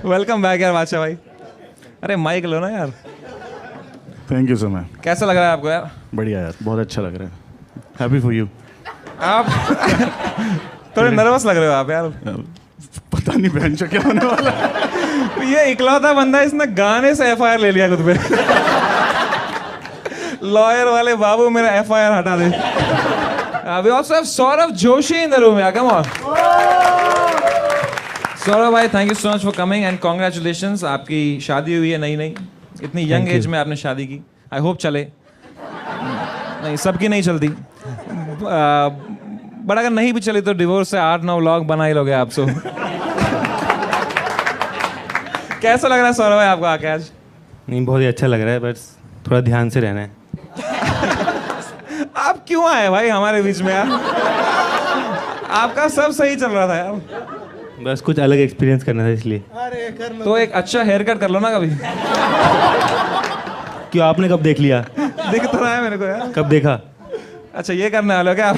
Welcome back यार बादशाह भाई। अरे माइक लो ना यार। Thank you so ma'am. कैसा लग रहा है आपको यार? बढ़िया यार, बहुत अच्छा लग रहा है। Happy for you. आप थोड़े नर्वस लग रहे हो आप यार। पता नहीं बहन चो क्या होने वाला है। ये इकलौता बंदा इसने गाने से एफआईआर ले लिया खुद पे। लॉयर वाले बाबू मेरा एफआईआर हटा दे। We also have Saurav Joshi in the room. Yeah, come on. Saurav भाई, thank you so much for coming and congratulations. आपकी शादी हुई है नई नई, इतनी यंग एज में आपने शादी की। I hope चले। नहीं, सबकी नहीं चलती। बट अगर नहीं भी चली तो डिवोर्स से 8-9 व्लॉग बना ही लोगे आप। सो कैसा लग रहा है सौरभ भाई आपको आके आज? नहीं, बहुत ही अच्छा लग रहा है, बस थोड़ा ध्यान से रहना है। आप क्यों आए भाई हमारे बीच में यार? आपका सब सही चल रहा था यार। बस कुछ अलग एक्सपीरियंस करना था इसलिए। तो एक अच्छा हेयर कट कर लो ना कभी। क्यों, आपने कब देख लिया? दिख तो रहा है मेरे को यार। कब देखा? अच्छा ये करने वाले हो क्या आप?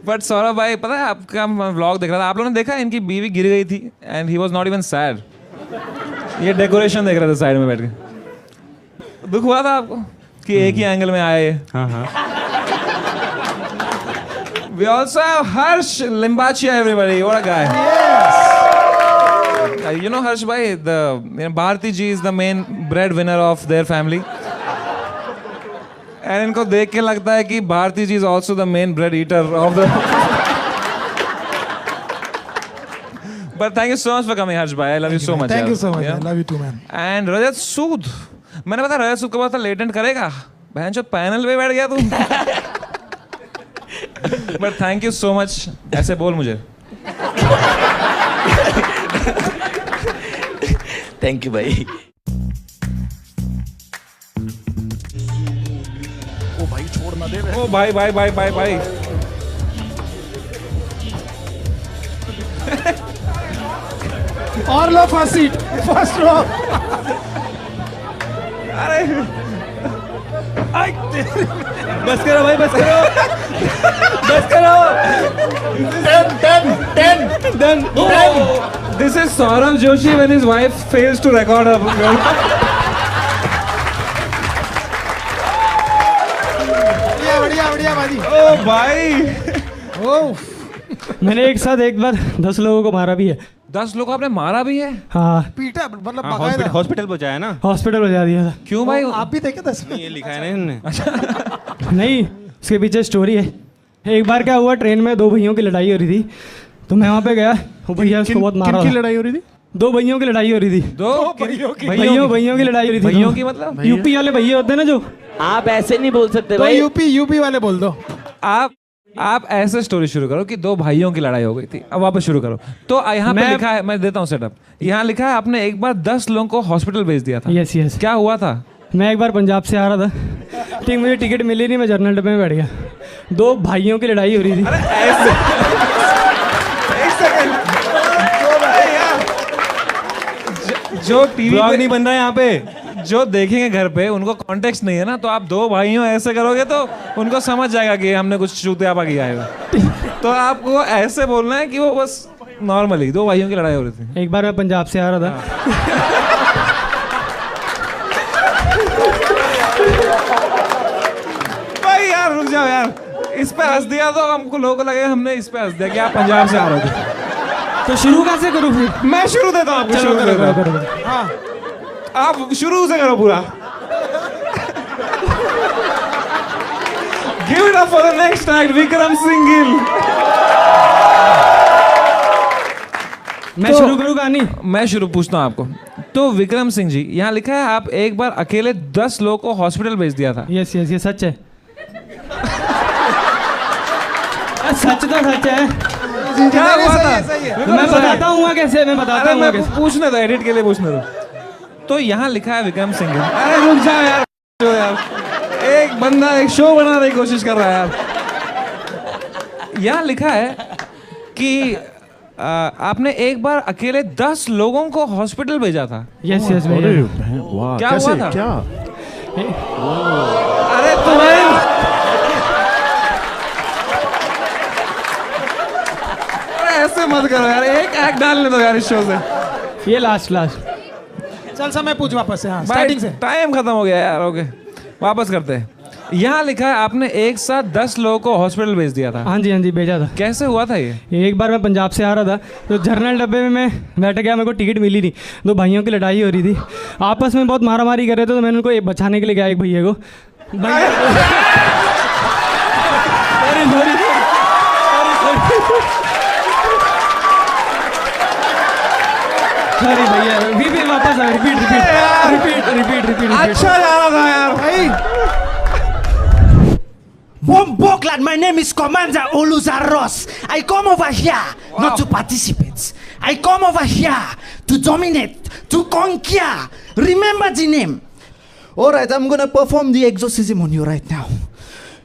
बट सौरभ भाई, पता है आपका व्लॉग देख रहा था, आप लोगों ने देखा इनकी बीवी गिर गई थी and he was not even sad. ये डेकोरेशन देख रहे थे साइड में बैठ के। दुख हुआ था आपको कि एक ही एंगल में आए? हाँ हाँ। We also have Harsh Limbachia, everybody. What a guy. You know Harsh bhai, Bharti ji is the main breadwinner of their family. And इनको देख के लगता है कि भारती जी is also the main bread eater of the. But thank you so much for coming, Harsh bhai. I love you so much. Thank you so much. Yeah? I love you too, man. And Rajat Sood. मैंने पता रजत सूद को पता latent करेगा, बहन चो panel पे बैठ गया तू। But thank you so much. ऐसे बोल मुझे। थैंक यू भाई। ओ भाई छोड़ ना दे। ओ भाई भाई भाई भाई भाई। और लो फर्स्ट सीट, फर्स्ट रो। अरे बस करो भाई, बस करो। बस करो। 10 This is Saurav Joshi when his wife fails to record her. बढ़िया बढ़िया बाजी। ओ भाई, मैंने एक साथ एक बार 10 लोगों को मारा भी है। 10 लोग आपने मारा भी है? हाँ, पीटा मतलब बकायदा। हॉस्पिटल पहुंचाया ना? हॉस्पिटल बजा दिया था। क्यों भाई? आप भी देखे 10 में? ये लिखा है ना इनने। नहीं, उसके पीछे स्टोरी है। एक बार क्या हुआ, ट्रेन में 2 भैयों की लड़ाई हो रही थी, तो मैं वहाँ पे गया। वो भैया उसको बहुत मारा। किनकी लड़ाई हो रही थी? 2 भैयों की लड़ाई हो रही थी। दो भैयों की लड़ाई हो रही थी। भैयों की मतलब? यूपी वाले भैया होते हैं ना जो। आप ऐसे नहीं बोल सकते तो भाई। यूपी वाले बोल दो। आप ऐसे स्टोरी शुरू करो कि 2 भाइयों की लड़ाई हो गई थी, अब वापस शुरू करो। तो यहाँ पे लिखा है, मैं देता हूँ सेटअप। यहाँ लिखा है आपने एक बार 10 लोगों को हॉस्पिटल भेज दिया था। Yes yes. क्या हुआ था? मैं एक बार पंजाब से आ रहा था, ठीक, मुझे टिकट मिली नहीं, मैं जनरल डब्बे में बैठ गया। 2 भाइयों की लड़ाई हो रही थी। ऐसे एक सेकंड, जो टीवी ब्लॉग नहीं बन रहा है यहाँ पे, जो देखेंगे घर पे, उनको कॉन्टेक्स्ट नहीं है ना, तो आप 2 भाइयों ऐसे करोगे तो उनको समझ जाएगा कि हमने कुछ चूतियापा किया है। तो आपको ऐसे बोलना है कि वो बस नॉर्मली 2 भाइयों की लड़ाई हो रही थी। एक बार मैं पंजाब से आ रहा था। भाई यार रुक जाओ यार, इस पे हंस दिया तो हमको लोगों को लगेगा हमने इस पे हंस दिया कि आप पंजाब से आ रहे थे। तो शुरू कैसे करूँ फिर? मैं शुरू देता हूँ आपको। शुरू करो। हाँ, आप शुरू से करो पूरा। Give it up for the next act, Vikram Singh Gill. मैं शुरू करूँ कहानी? मैं शुरू पूछता हूँ आपको। तो विक्रम सिंह जी, यहाँ लिखा है आप एक बार अकेले 10 लोगों को हॉस्पिटल भेज दिया था। यस यस, ये सच है। सच तो सच है। क्या हुआ था? मैं बताता हूँ कैसे, मैं बताता हूँ कैसे। पूछने दो, एडिट के लिए पूछने दो। तो यहाँ लिखा है विक्रम सिंह गिल। अरे रुक जाओ यार, एक बंदा एक शो बनाने की कोशिश कर रहा है यार। यहाँ लिखा है कि आपने एक बार अकेले 10 लोगों को हॉस्पिटल भेजा था। यस यस भैया। क्या हुआ था? क्या? अरे तुम्हारी ऐसे मत करो यार, एक एक्ट डालने दो यार इस शो से। ये लास्ट चल समय पूछ वापस से, हाँ भाई स्टार्टिंग से। टाइम खत्म हो गया यार। ओके वापस करते हैं। यहाँ लिखा है आपने एक साथ 10 लोगों को हॉस्पिटल भेज दिया था। हाँ जी भेजा था। कैसे हुआ था ये? एक बार मैं पंजाब से आ रहा था तो जर्नल डब्बे में मैं बैठ गया, मेरे को टिकट मिली नहीं। दो भाइयों की लड़ाई हो रही थी, आपस में बहुत मारामारी कर रहे थे, तो मैंने उनको बचाने के लिए गया एक भैया को। सॉरी भैया, रिपीट वापस आए, रिपीट। अच्छा जा रहा था यार भाई। Bombokland, my name is Commander Oluzaros. I come over here not to participate. I come over here to dominate, to conquer. Remember the name. Alright, I'm gonna perform the exorcism on you right now.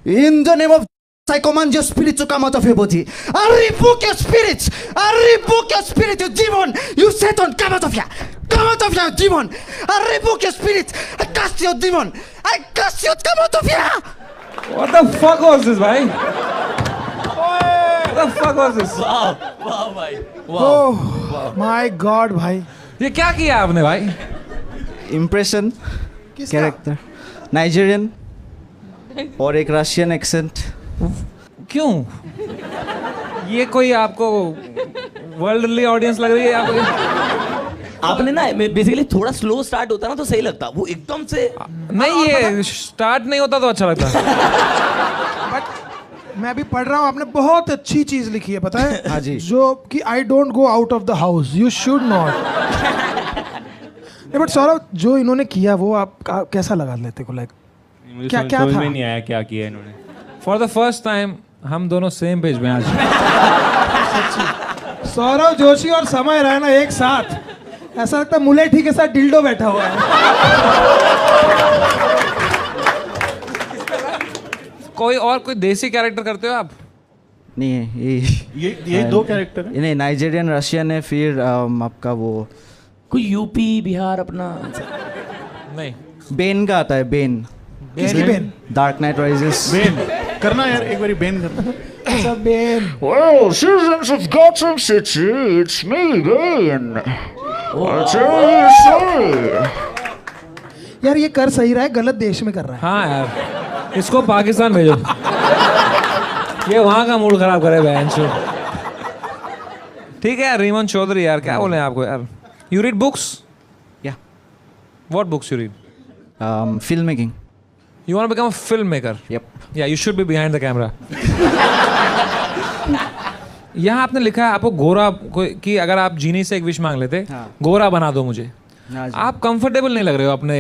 In the name of I command your spirit to come out of your body. I rebuke your spirit. I rebuke your spirit, you demon. You Satan, come out of here. Come out of here, demon. I rebuke your spirit. I cast your demon. I cast you. Come out of here. What the fuck was this भाई? What the fuck was this? वाह भाई, oh my God भाई, ये क्या किया आपने भाई? Impression, किसका? character, Nigerian और एक रशियन एक्सेंट। क्यों? ये कोई आपको वर्ल्डली ऑडियंस लग रही है आपको? आपने ना बेसिकली थोड़ा स्लो स्टार्ट होता ना तो सही लगता, वो एकदम से नहीं, ये स्टार्ट नहीं होता तो अच्छा लगता। बट मैं अभी पढ़ रहा हूँ, आपने बहुत अच्छी चीज लिखी है पता है। हाँ जी। जो कि I don't go out of the house, you should not. But Saurabh, जो इन्होंने किया वो आप कैसा लगा लेते को? लाइक मुझे क्या- क्या समझ था? में नहीं आया क्या किया इन्होंने। फॉर द फर्स्ट टाइम हम दोनों सेम पेज में आज। सौरभ जोशी और समय रहना एक साथ, ऐसा लगता है मुलेठी के साथ डिल्डो बैठा हुआ है। कोई देसी कैरेक्टर करते हो आप? नहीं है ये दो कैरेक्टर है। नहीं, नाइजेरियन रशियन है, फिर आपका वो कोई यूपी बिहार अपना। नहीं। बेन का आता है, बेन। किसकी Ben? Dark night rises. Ben करना यार, एक बारी बेन करना। अच्छा Ben. Well, citizens of Gotham City, it's me, Bane. I'll tell you a story. यार ये कर सही रहा है, गलत देश में कर रहा है। हाँ यार, इसको पाकिस्तान भेजो। ये वहाँ का मूड खराब करे बहन चो। ठीक है यार, रीमन चौधरी यार, क्या बोले आपको यार? You read books? या what books you read? Film making. You want to become a filmmaker? Yep. Yeah, you should be behind the camera. यहाँ आपने लिखा है आपको गोरा कि अगर आप जीनी से एक विश मांग लेते, हाँ। गोरा बना दो मुझे। हाँ जी। आप कंफर्टेबल नहीं लग रहे हो अपने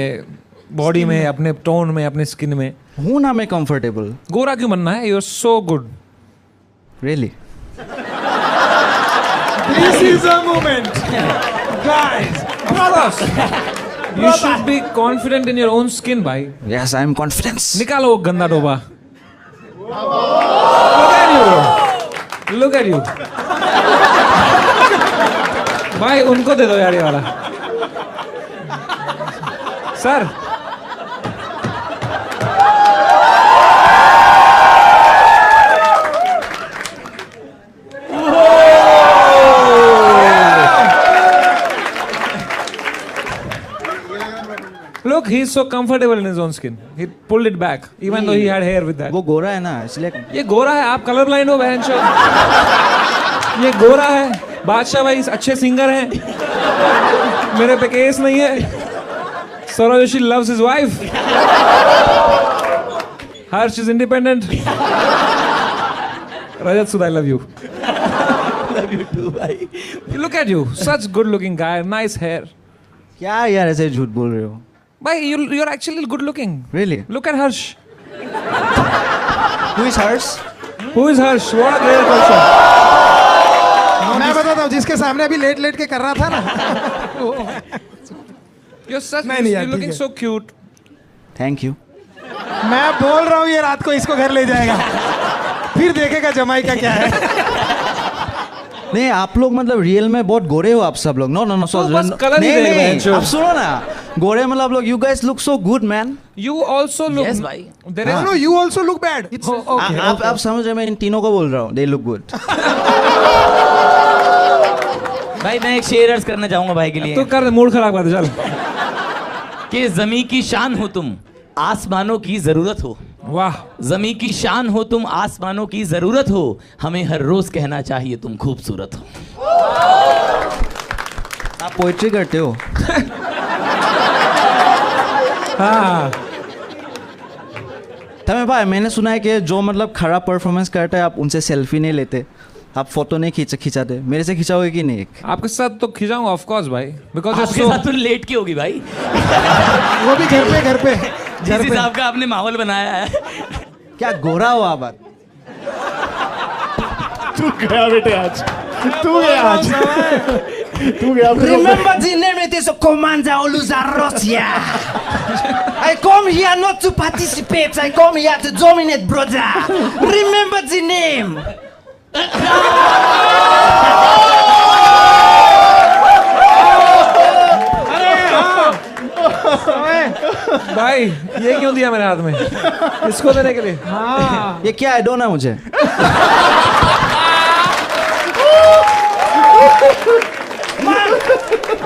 बॉडी में, अपने टोन में, अपने स्किन में। हूँ ना मैं कंफर्टेबल। गोरा क्यों बनना है? You are so good. Really? This is a moment, guys. Brothers, you should be confident in your own skin, भाई। Yes, I am confident. निकालो वो गंदा डोबा। Look at you. Look at you. भाई उनको दे दो यार ये वाला। Sir Look, he's so comfortable in his own skin. He pulled it back, even though he had hair with that. वो गोरा है ना, इसलिए। ये गोरा है, आप कलर ब्लाइंड हो बहन चो। ये गोरा है, बादशाह भाई अच्छे सिंगर हैं, मेरे पे केस नहीं है। Saurabh Joshi loves his wife. Harsh is independent. Rajat Sud, I love you. love you too भाई। Look at you, such good-looking guy, nice hair. क्या यार ऐसे झूठ बोल रहे हो? भाई you're actually good-looking. Really? Look at Harsh. Who is hers? Who is Harsh? What a great question. मैं बताता हूँ, जिसके सामने अभी लेट लेट के कर रहा था ना। You're such. नहीं, यार, You're looking ठीक so cute. Thank you. मैं बोल रहा हूँ ये रात को इसको घर ले जाएगा, फिर देखेगा जमाई का क्या है। नहीं, आप लोग मतलब रियल में बहुत गोरे हो आप सब लोग। नो नो नो, तो बस colour ही नहीं देख रहे हैं, नहीं, जो। आप सुनो ना, गोरे मतलब आप लोग, you guys look so good man। You also look. Yes, भाई। There is. No, you also look bad. It's okay. आप समझ रहे, मैं इन तीनों को बोल रहा हूँ, they look good। भाई मैं एक शेर अर्ज करना चाहूंगा भाई के लिए तू कर, मूड खराब कर दे चल। कि ज़मीं की शान हो तुम, आसमानों की जरूरत हो। वाह। ज़मीं की शान हो तुम, आसमानों की जरूरत हो, हमें हर रोज कहना चाहिए तुम खूबसूरत हो। आप पोइट्री करते हो? हाँ तमें भाई, मैंने सुना है कि जो मतलब खराब परफॉर्मेंस करता है आप उनसे सेल्फी नहीं लेते, आप फोटो नहीं खिंचाते। मेरे से खिंचाओगे कि नहीं? आपके साथ तो खिंचाऊंगा ऑफ कोर्स भाई, बिकॉज़ आपके साथ तो लेट की होगी भाई। वो भी घर पे जिस हिसाब का आपने माहौल बनाया है। क्या गोरा हो आप? तू गया बेटे आज, तू गया आज, तू गया। Remember the name, it is Commander Oluzaros, yeah. I come here not to participate, I come here to dominate, brother. Remember the name. भाई ये क्यों दिया मेरे हाथ में, इसको देने के लिए? हाँ ये क्या है? दो ना मुझे।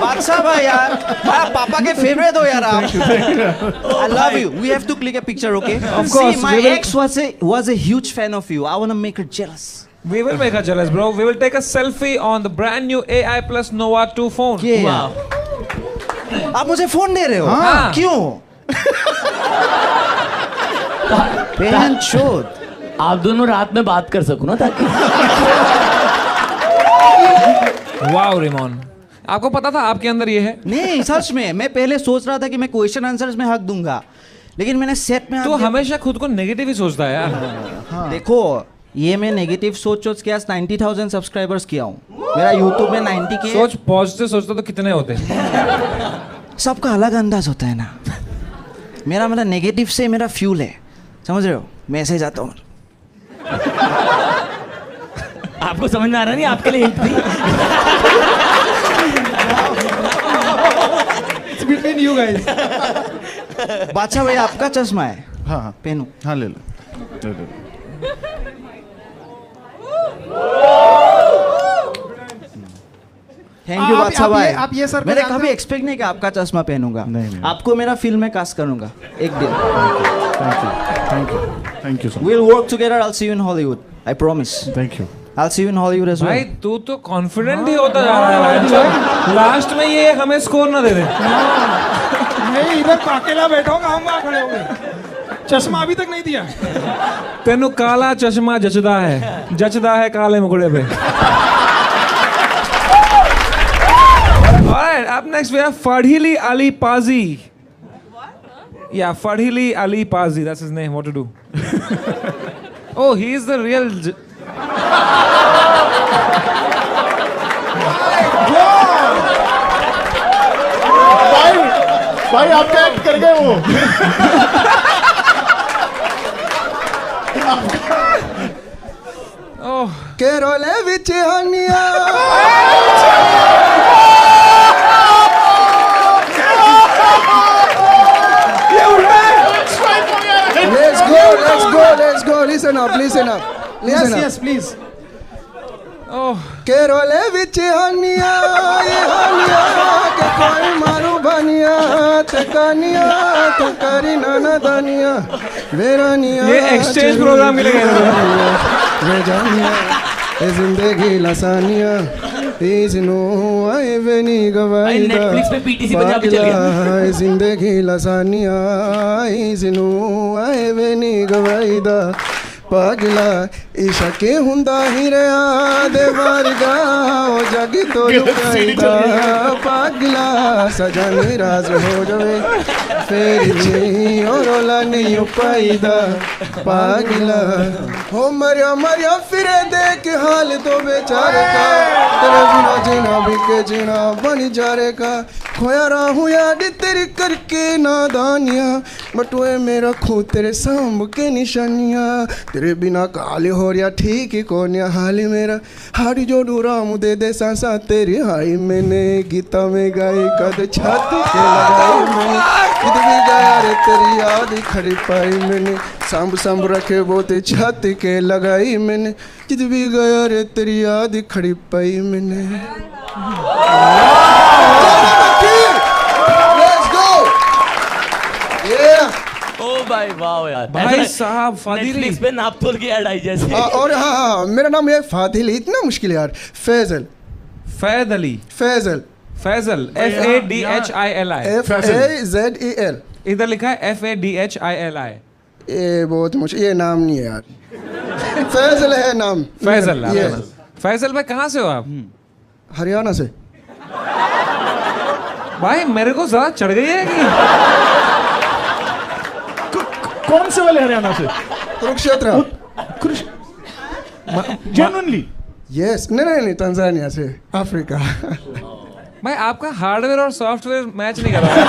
बादशाह भाई यार, आप पापा के फेवरेट हो यार आप। I love you. We have to click a picture, okay? Of course. See, my ex was a huge fan of you. I want to make her jealous. We will make her jealous, bro. We will take a selfie on the brand new AI Plus Nova 2 phone. Yeah. वाह। आप मुझे phone दे रहे हो? हाँ। क्यों? बहन चोद। आप दोनों रात में बात कर सको ना, ताकि वाओ रेमोन, आपको पता था आपके अंदर ये है? नहीं सच में, मैं पहले सोच रहा था कि मैं क्वेश्चन आंसर्स में हक दूंगा, लेकिन मैंने सेट में तो हमेशा खुद को नेगेटिव ही सोचता है यार। हाँ। देखो ये मैं नेगेटिव सोच के आज 90,000 सब्सक्राइबर्स किया हूँ। मेरा यूट्यूब में 90K। सोच पॉजिटिव सोचता तो कितने होते? सबका अलग अंदाज होता है ना। मेरा मतलब नेगेटिव से मेरा फ्यूल है, समझ रहे हो? मैं ऐसे जाता हूँ। आपको समझ में आ रहा नहीं? आपके लिए हिंट थी। Between you guys. बादशाह भाई आपका चश्मा है? हाँ हाँ पहनूं? हाँ ले लो। थैंक यू बादशाह भाई। आप ये सर मैंने कभी एक्सपेक्ट नहीं किया आपका चश्मा पहनूंगा। नहीं। आपको मेरा फिल्म में कास्ट करूंगा एक दिन। Thank you sir. We'll work together. I'll see you in Hollywood. I promise. Thank you. I'll see you in Hollywood as well. भाई तू तो कॉन्फिडेंट ही होता जा रहा है भाई। लास्ट में ये हमें स्कोर ना दे दे। नहीं इधर अकेला बैठा हूँ, हम वहाँ खड़े होंगे। चश्मा अभी तक नहीं दिया। तेनू काला चश्मा जचदा है काले मुकुड़े पे। Alright, up next we have Fadhili Ali Pazi. Yeah, Fadhili Ali Pazi, that's his name. What to do? Oh, he is the real. भाई आप क्या एक्ट कर गए वो? Oh, केरोले विच Hania. Let's go. Listen up. Yes, please. oh. केरोले विच हनिया, ये हनिया के कोई मारू बनिया, तकानिया तकारी नाना दानिया, वेरानिया। ये एक्सचेंज प्रोग्राम के लिए गए वे जानिया, ये जिंदगी लसानिया, इजनो आए वेनी गवाईदा। नेटफ्लिक्स पे पीटीसी पंजाबी चल गया। ये जिंदगी लसानिया, इजनो आए वेनी गवाईदा। पागला इशा के हुंदा ही रहा दे वारगा ओ जग तो लुकाईदा। पागला सजानी राज हो जावे फेरी जी और रोला नहीं पाईदा। पागला हो मरिया फिरे देख हाल तो बेचारे का, तेरे बिना जीना भी के जीना बन जारे का। खोया राहू याद तेरी करके नादानियाँ, बटुए मेरा खू तेरे सांभ के निशानियाँ। तेरे बिना काली हो रहा ठीक ही कोनिया हाल मेरा, हाड़ी जो डूरा मुझे दे सांसा तेरी हाई। मैंने गीता में गाई कद छाती के लगाई मैंने, खुद भी गाया रे तेरी याद खड़ी पाई मैंने। सांभ रखे बोते छाती के लगाई मैंने, खुद भी गया रे तेरी याद खड़ी पाई मैंने। यार। भाई साहब फादिली नेटफ्लिक्स पे नापतोल की ऐड आई जैसे। और हाँ, मेरा नाम है फादिल, इतना मुश्किल है यार। फैजल। फैद अली। फैजल। फैजल FADHILI। FAZEL। इधर लिखा है FADHILI। ये बहुत मुश्किल, ये नाम नहीं है यार। फैजल है नाम। फैजल। Yes। फैजल भाई कहाँ से हो आप? हरियाणा से। भाई मेरे को जरा चढ़ गई है कि कौन से वाले हरियाणा से? कुरुक्षेत्र। जेन्युइनली? यस। नहीं, तंजानिया से, अफ्रीका। भाई आपका हार्डवेयर और सॉफ्टवेयर मैच नहीं कर रहा है।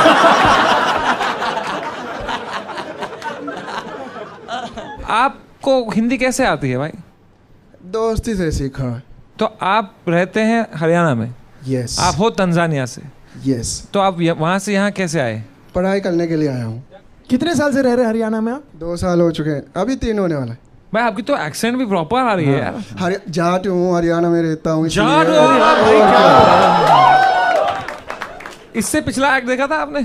आपको हिंदी कैसे आती है भाई? दोस्ती से सीखा। तो आप रहते हैं हरियाणा में? यस। आप हो तंजानिया से? यस। तो आप वहां से यहाँ कैसे आए? पढ़ाई करने के लिए आया हूँ। कितने साल से रह रहे हरियाणा में आप? 2 साल हो चुके हैं, अभी 3 होने वाला है। भाई आपकी तो एक्सेंट भी प्रॉपर आ रही है यार। जाट हूँ, हरियाणा में रहता हूँ। जाट हो आप भाई, इससे पिछला एक्ट देखा था आपने?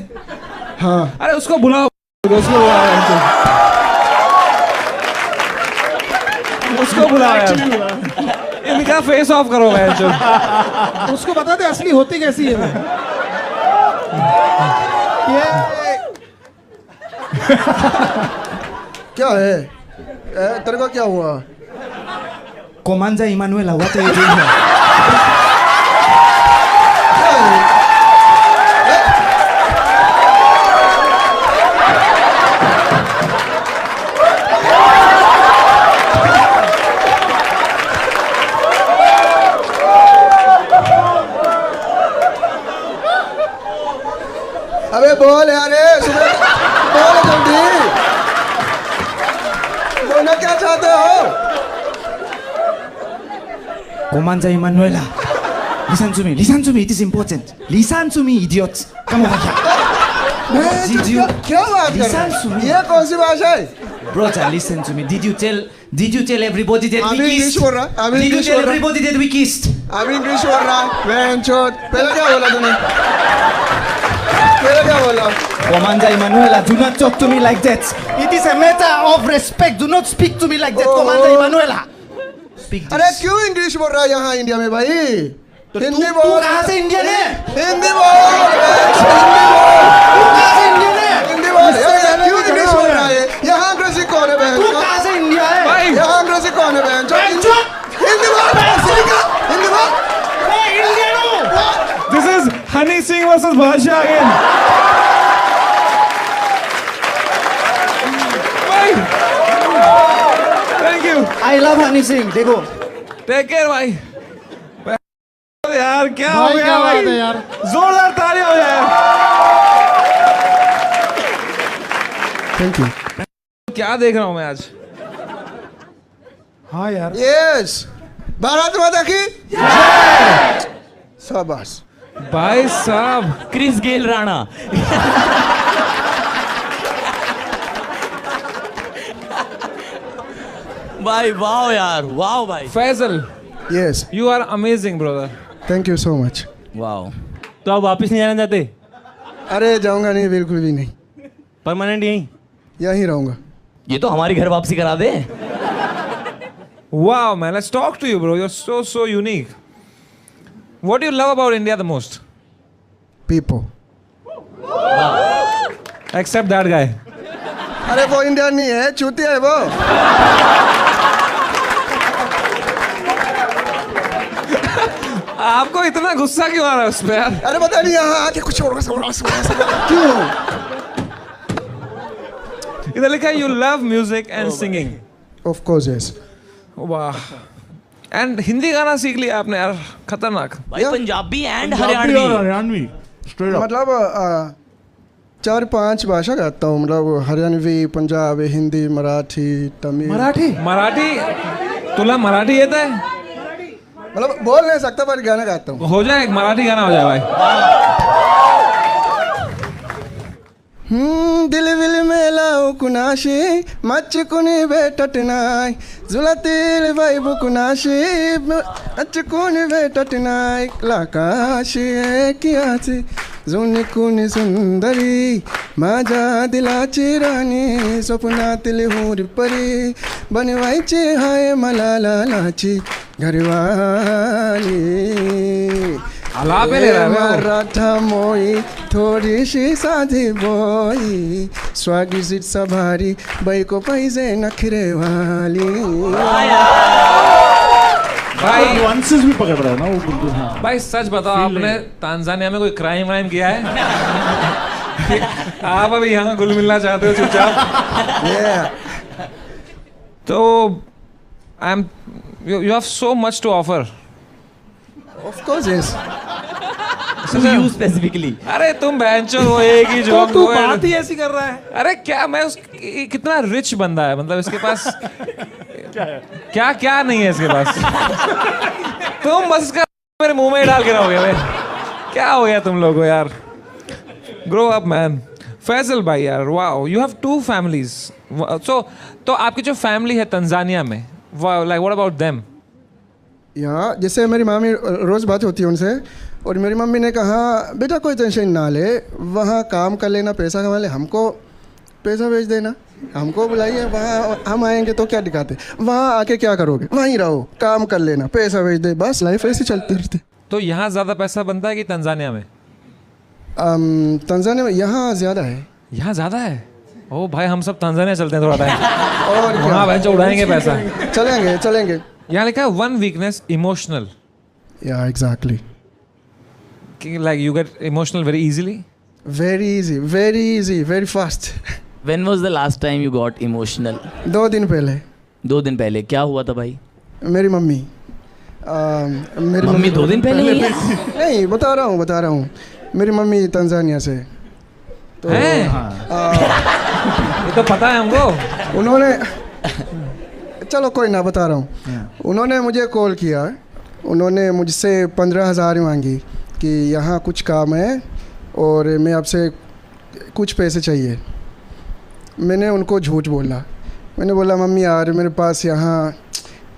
हाँ। अरे उसको बुलाओ, उसको बुलाओ यार। इनका फेस ऑफ करो भाई। उसको बता दे असली होती कैसी है। क्या है? तेरे को क्या हुआ? कोमांजा इमानुएल हुआ तो ये भी है। अबे बोल यार, बोल जल्दी। बोलना क्या चाहते हो? Commander Emanuela. Listen to me, it is important. Listen to me, idiots. Come over here. क्या बात कर रहा है? ये कौन सी भाषा है? Brother, listen to me. Did you tell everybody that we English kissed? बोल रहा। Did you tell everybody that we kissed? अभी इंग्लिश बोल रहा। पहले क्या बोला तूने? पहले क्या बोला? Commander Emanuela, do not talk to me like that. It is a matter of respect. Do not speak to me like that, Commander Emanuela. अरे क्यों इंग्लिश बोल रहा है यहाँ इंडिया में भाई? हिंदी तू बोल। कहाँ से इंडियन है? हिंदी बोल। तू कहाँ से इंडियन है? हिंदी बोल। क्यों इंग्लिश बोल रहा है? यहाँ अंग्रेजी कौन है बहन? तू कहाँ से इंडिया है? यहाँ अंग्रेजी कौन है बहन? हिंदी बोल। हिंदी बोल। मैं इंडियन हूँ। This is Honey Singh versus Bhasha again. Thank you. I love Honey Singh. देखो Take care भाई। यार क्या हो भाई, गया क्या भाई? बात है यार? जोरदार ताली हो जाए। Thank you. क्या देख रहा हूँ मैं आज? हाँ यार। यस। भारत माता की शाबाश। भाई साहब क्रिस गेल राणा। भाई वाह यार, वाह भाई। Faisal, yes. you are amazing brother. Thank you so much. वाह। तो आप वापस नहीं जाना चाहते? अरे जाऊंगा नहीं, बिल्कुल भी नहीं। परमानेंट यहीं? यहीं रहूंगा। ये तो हमारी घर वापसी करा दे। Wow man, let's talk to you bro. You're so unique. What do you love about India the most? पीपो। Except that guy. अरे वो इंडिया नहीं है, चूतिया है वो। आपको इतना गुस्सा क्यों आ रहा है उस पे यार? अरे पता नहीं यहाँ आके कुछ और क्यों? इधर लिखा है you love music and singing. Of course yes. वाह। एंड हिंदी गाना सीख लिया आपने यार, खतरनाक। भाई पंजाबी एंड पंजाबी और हरियाणवी। हरियाणवी। मतलब 4-5 भाषा गाता हूँ, मतलब हरियाणवी, पंजाबी, हिंदी, मराठी, तमिल। मराठी? तुला मराठी येता है? मतलब बोल नहीं सकता पर गाना गाता हूँ। हो जाए, एक मराठी गाना हो जाए भाई। दिल विल मेलाऊ कुनाशी मच कुनी बेटटनाय जुलतील बाईबु कुनाशी मच कुनी बेटटनाय लाकाशी कियाची जुनिकुनी सुंदरी माझ्या दिलाची राणी स्वप्नातील हूर परी बनवायची हाय मला लालाची घरवाली आलापे ले रहा है वो. मराठा मोई थोडीशी साधी बोई स्वागीसीट सभारी बायको पाहिजे नखरेवाली. भाई नुआंसेस भी पकड़ रहा है ना वो बिल्कुल. हाँ भाई सच बताओ, आपने तांजानिया में कोई क्राइम वाइम किया है? आप अभी यहाँ घुल मिलना चाहते हो चुपचाप? तो I am you have so much to offer. Of course yes. To you specifically. अरे तुम बहनचोद हो, एक ही तो जोक तू हो. बात ही ऐसी कर रहा है. अरे क्या मैं कितना रिच बंदा है, मतलब इसके पास क्या क्या नहीं है इसके पास. तुम बस इसका मेरे मुंह में ही डाल के रहोगे भाई. क्या हो गया तुम लोगों को यार. Grow up man. फैजल भाई यार, वाओ, यू हैव 2 फैमिलीज. सो तो आपकी जो फैमिली है तंजानिया में, लाइक व्हाट अबाउट देम? यहाँ जैसे मेरी मामी रोज़ बात होती है उनसे, और मेरी मम्मी ने कहा बेटा कोई टेंशन ना ले, वहाँ काम कर लेना, पैसा कमा ले, हमको पैसा भेज देना, हमको बुलाइए, वहाँ हम आएंगे तो क्या दिखाते, वहाँ आके क्या करोगे, वहीं रहो, काम कर लेना, पैसा भेज दे, बस लाइफ ऐसी चलती रहती. तो यहाँ ज़्यादा पैसा बनता है कि तंजानिया में? तंजानिया में यहाँ ज़्यादा है. यहाँ ज़्यादा है? ओ भाई, हम सब तंजानिया चलते हैं थोड़ा टाइम. और वहाँ बहन उड़ाएंगे पैसा. चलेंगे चलेंगे. यहाँ लिखा है 1 weakness emotional. Yeah, exactly. Like you get emotional very easily? Very easy, very fast. When was the last time you got emotional? 2 दिन पहले. 2 दिन पहले क्या हुआ था भाई? मेरी मम्मी. मेरी मम्मी 2 दिन पहले हुई है? नहीं, बता रहा हूँ. मेरी मम्मी तंजानिया से. तो ये तो पता है हमको. उन्होंने चलो कोई ना, बता रहा हूँ. उन्होंने मुझे कॉल किया, उन्होंने मुझसे 15,000 मांगी कि यहाँ कुछ काम है और मैं आपसे कुछ पैसे चाहिए. मैंने उनको झूठ बोला. मैंने बोला मम्मी यार मेरे पास यहाँ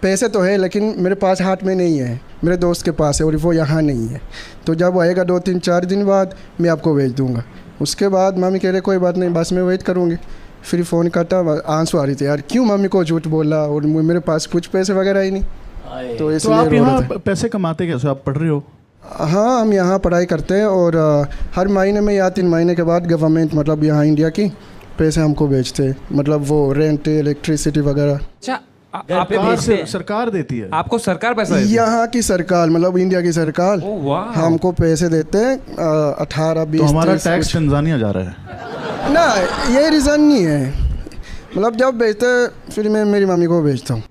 पैसे तो है लेकिन मेरे पास हाथ में नहीं है, मेरे दोस्त के पास है और वो यहाँ नहीं है, तो जब वो आएगा 2-3-4 दिन बाद मैं आपको भेज दूँगा. उसके बाद मम्मी कह रहे कोई बात नहीं, बस मैं वेट करूँगी. फिर फ़ोन काटा, आंसू आ रही थी यार, क्यों मम्मी को झूठ बोला और मेरे पास कुछ पैसे वगैरह ही नहीं. तो इसलिए आप यहाँ पैसे कमाते कैसे? आप पढ़ रहे हो? हाँ, हम यहाँ पढ़ाई करते हैं और हर महीने में या 3 महीने के बाद गवर्नमेंट मतलब यहाँ इंडिया की पैसे हमको भेजते हैं, मतलब वो रेंट, इलेक्ट्रिसिटी वगैरह. अच्छा, आप सरकार देती है? आपको सरकार पैसा देती है? यहाँ की सरकार, मतलब इंडिया की सरकार हमको पैसे देते हैं 18-20. तो हमारा टैक्स तंजानिया जा रहा है ना, ये रीज़न नहीं है. मतलब जब भेजते फिर मैं मेरी मम्मी को भेजता हूँ.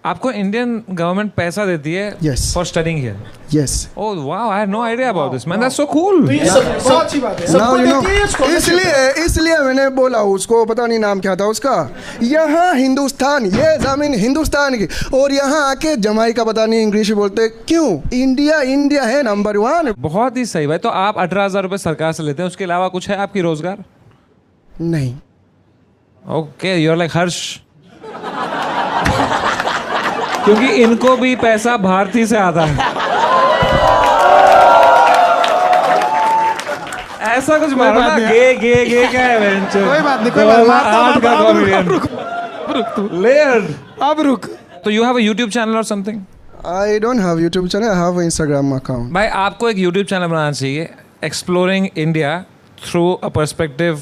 आपको इंडियन गवर्नमेंट पैसा देती है? Yes. For studying here? Yes. Oh wow, I had no idea about this, man. That's so cool. बहुत अच्छी बात है. Now you know, इसलिए मैंने बोला उसको, पता नहीं नाम क्या था उसका, यहाँ हिंदुस्तान, ये ज़मीन हिंदुस्तान की, और यहाँ आके जमाइका पता नहीं इंग्लिश बोलते क्यों. इंडिया है नंबर 1. बहुत ही सही भाई. तो आप 18,000 रुपये सरकार से लेते हैं, उसके अलावा कुछ है आपकी रोजगार? नहीं. ओके, you're like हर्ष. क्योंकि इनको भी पैसा भारती से आता है. ऐसा कुछ मारो ना, गे क्या है वेंचर. कोई बात नहीं, कोई बात नहीं. रुक. तो you have a YouTube channel or something? I don't have YouTube channel. I have an Instagram account. भाई आपको एक YouTube चैनल बनाना चाहिए, Exploring India through a perspective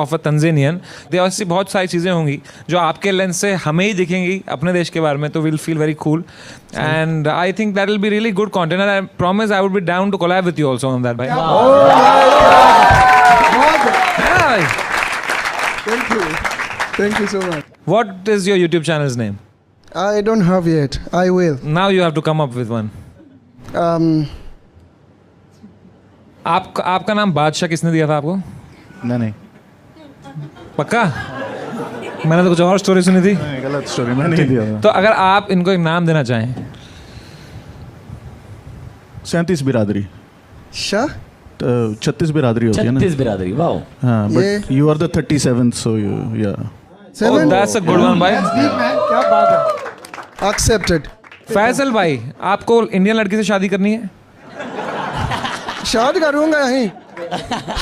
of a Tanzanian. ऐसी बहुत सारी चीज़ें होंगी जो आपके लेंस से हमें ही दिखेंगी अपने देश के बारे में, तो we'll feel very cool. And I think that will be really good content. And I promise I would be down to collab with you also on that, भाई. Thank you so much. What is your YouTube channel's name? I don't have yet. I will. Now you have to come up with one. आपका नाम बादशाह किसने दिया था आपको? नहीं. पक्का? मैंने तो कुछ और स्टोरी सुनी थी. नहीं, गलत स्टोरी, मैंने नहीं दिया था. तो अगर आप इनको एक नाम देना चाहें. 37 बिरादरी. शाह? 36 बिरादरी होती है ना. 36 बिरादरी. वाओ. हाँ, but you are the 37th, so you, yeah. Oh, that's a good one, भाई. क्या बात है. Accepted. फैजल भाई, आपको इंडियन लड़की से शादी करनी है? शादी करूंगा यहीं.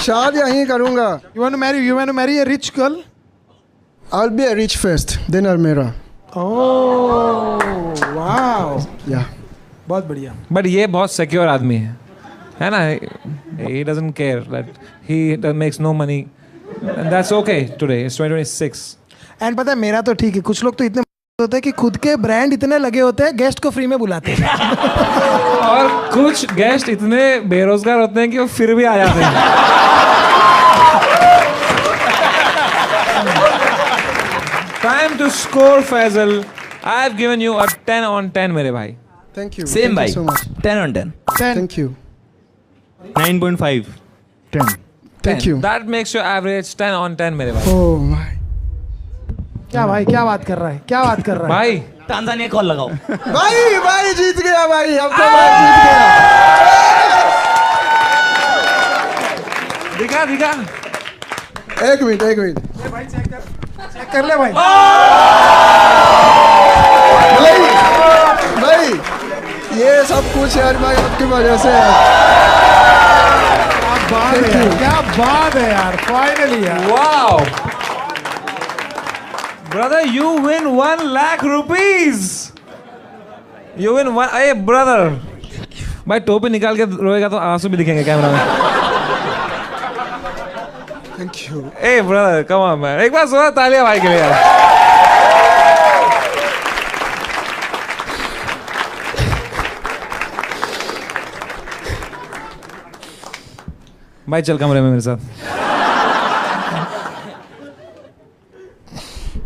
शादी यहीं करूँगा. You want to marry a rich girl? I'll be a rich first, then I'll marry. Oh, wow. Yeah. बहुत बढ़िया. बट ये बहुत सिक्योर आदमी है ना? He doesn't care that he makes no money and that's okay today. It's 2026. And पता है मेरा तो ठीक है. कुछ लोग तो इतने होते हैं कि खुद के ब्रांड इतने लगे होते हैं गेस्ट को फ्री में बुलाते हैं. और कुछ गेस्ट इतने बेरोजगार होते हैं कि वो फिर भी आ जाते हैं. Time to score, Faisal. I have given you a 10 on 10, मेरे भाई. Thank you. Same Thank भाई. you so much. 10 on 10. Thank you. 9.5. 10. Thank you. That makes your average 10 on 10, मेरे भाई. Oh my. क्या भाई क्या बात कर रहा है? क्या बात कर रहा है? भाई तांजानिया कॉल लगाओ. भाई जीत गया भाई. आपका भाई जीत गया. दिखा. एक मिनट. चेक कर ले भाई. भाई ये सब कुछ यार भाई आपकी वजह से है. क्या बात है यार. फाइनली यार. Wow. Brother, you win 1 lakh rupees. You win one. Hey, brother. भाई टोपी निकाल के रोएगा तो आंसू भी दिखेंगे कैमरा में. Thank you. Hey, brother, come on, man. एक बार जोर तालियां भाई के लिए यार. भाई चल कमरे में मेरे साथ.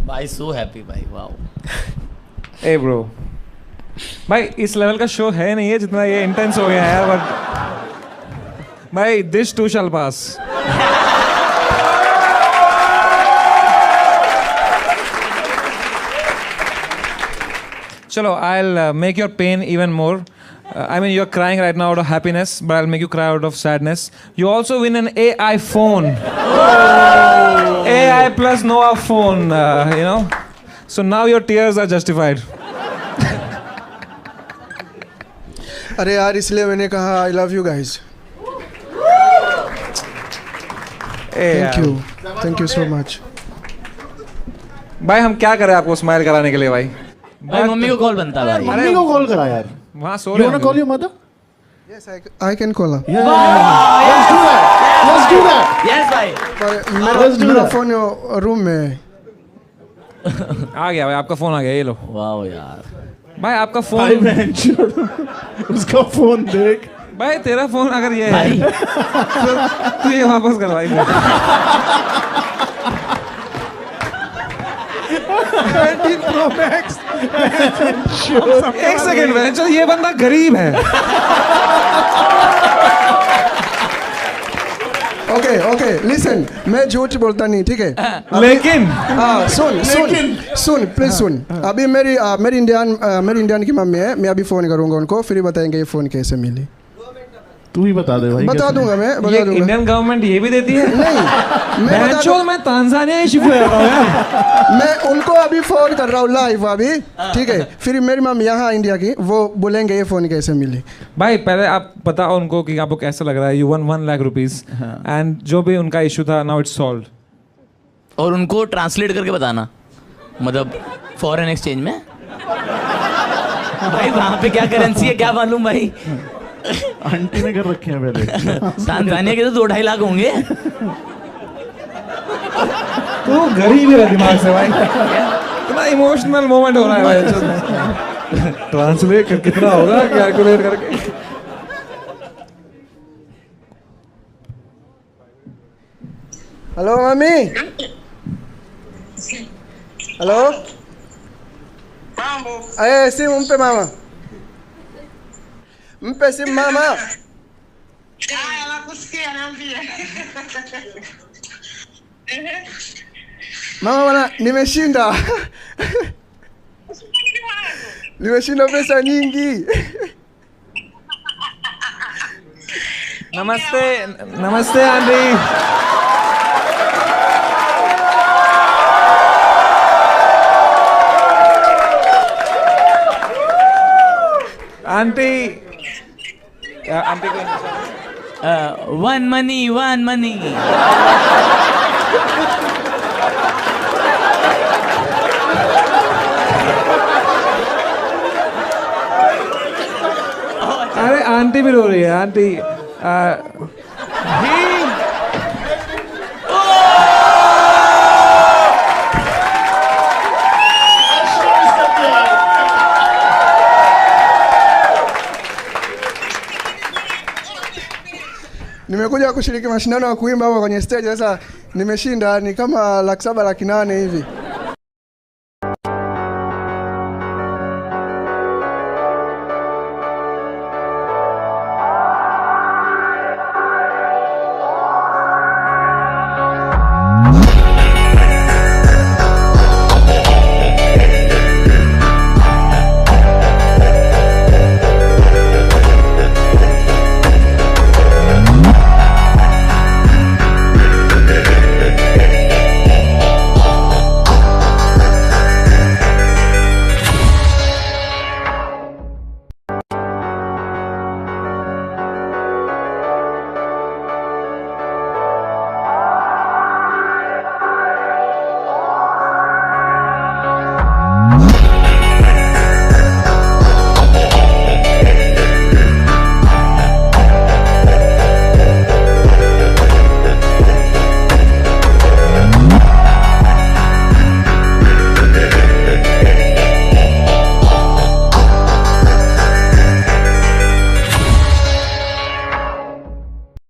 भाई सो हैप्पी भाई. वाओ. ए ब्रो भाई इस लेवल का शो है नहीं है जितना ये इंटेंस हो गया है यार. बट भाई दिस टू शैल पास. चलो I'll make your pain even more. I mean you're crying right now out of happiness, but I'll make you cry out of sadness. You also win an AI phone. AI plus Noah phone, you know. So now your tears are justified. अरे यार इसलिए मैंने कहा I love you guys. Thank you so much. भाई हम क्या करें आपको स्माइल कराने के लिए भाई. भाई मम्मी को कॉल बनता है भाई. मम्मी को कॉल करा यार. वहाँ सो You रहे wanna call your mother? Yes, I can call her. Yeah. Let's do that. Yes भाई. पर Let's do मेरा that. फोन रूम में. आ गया भाई आपका फोन आ गया. ये लो वाओ यार. भाई आपका भाई फोन. बहन उसका फोन देख. भाई तेरा फोन अगर ये है भाई तो तू ये वापस कर भाई. 17 Pro Max. एक सेकंड में चल ये बंदा गरीब है. ओके लिसन मैं झूठ बोलता नहीं ठीक है. लेकिन सुन प्लीज सुन. अभी मेरी इंडियन की मम्मी है. मैं अभी फोन करूंगा उनको फिर बताएंगे ये फोन कैसे मिली. तू ही बता दे भाई. बता दूंगा मैं ये इंडियन गवर्नमेंट ये भी देती है. नहीं मैं तांजानिया ही शिफ्ट हो जाता हूँ यार. मैं उनको अभी फोन कर रहा हूँ लाइव अभी ठीक है. फिर मेरी मम्मी यहाँ इंडिया की वो बोलेंगे ये फोन कैसे मिली. भाई पहले आप बताओ उनको कि आपको कैसा लग रहा है. You one 1 lakh rupees and जो भी उनका इशू था नाउ इट्स सॉल्व्ड. और उनको ट्रांसलेट करके बताना मतलब फॉरेन एक्सचेंज में. भाई वहाँ पे क्या करेंसी है क्या मालूम भाई. आंटी ने कर रखे हैं पहले. तांजानिया के तो 2-2.5 लाख होंगे. तू गरीब है दिमाग से भाई. इतना इमोशनल मोमेंट हो रहा है भाई. ट्रांसलेट कितना होगा कैलकुलेट करके. Hello mummy. हेलो अरे सिम उन पे मामा. Mpe simu mama. Mama bwana nimeshinda. Nimeshinda pesa nyingi. नमस्ते आंटी. आंटी को One money, one money. अरे आंटी भी रो रही है aunty kushiriki mashindano ya kuimba hapa kwenye stage. Sasa nimeshinda ni kama 7,800,000 hivi.